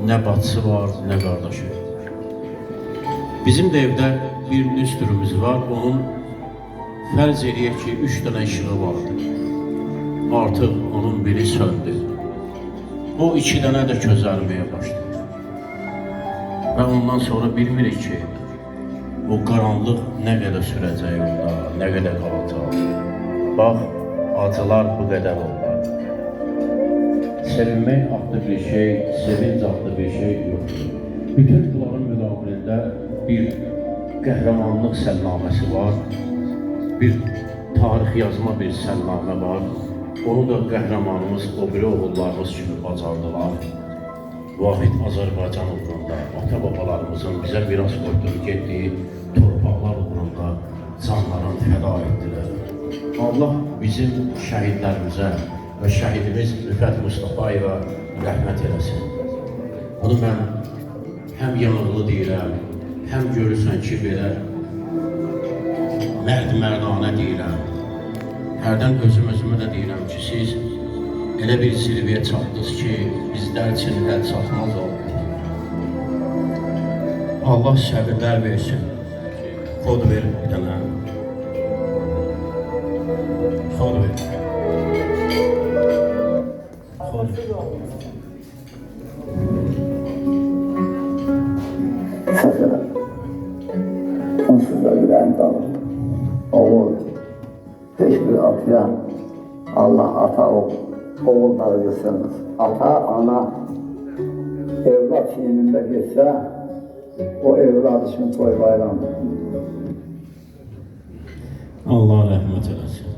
nə bacısı var, nə qardaşı. Bizim də evdə bir lüstrümüz var, onun fərz eləyək ki, 3 dənə işığı vardı. Artıq onun biri söndü. O 2 dənə də közərməyə başladı. Və ondan sonra bilmirik ki, bu qaranlıq nə qədər sürəcək onda, nə qədər qalacaq. Bax, acılar bu qədər oldu. Sevinmək adlı bir şey, sevinç adlı bir şey yoxdur. Bütün bunların müqabilində bir qəhrəmanlıq səlnaməsi var, bir tarix yazma bir səlnamə var. Onu da qəhrəmanımız, o biri oğullarımız kimi bacardılar. Vahid Azərbaycan uğrunda, ata-babalarımızın bizə miras qoyduğu, getdiyi torpaqlar uğrunda canlarını fəda etdilər. Allah bizim şəhidlərimizə və şəhidimiz Rüfət Mustafayeva rəhmət eləsin. Bunu mən həm yanıqlı deyirəm, həm görürsən ki, belə mərd-mərdanə deyirəm. Hərdən özümə də deyirəm ki, siz elə bir zirvəyə çatdınız ki, bizlər üçün həll çatmaz oldu. Allah səbirlər versin. Kod ver bir dənə. Kod ver. Kod ver. Onsuz da yüreğim dağılır. Oğul, hiçbir atıya Allah ata oğulları göstermez. Ata, ana evlat çiğninde geçse o evlat için toy bayram. Allah rəhmət eləsin.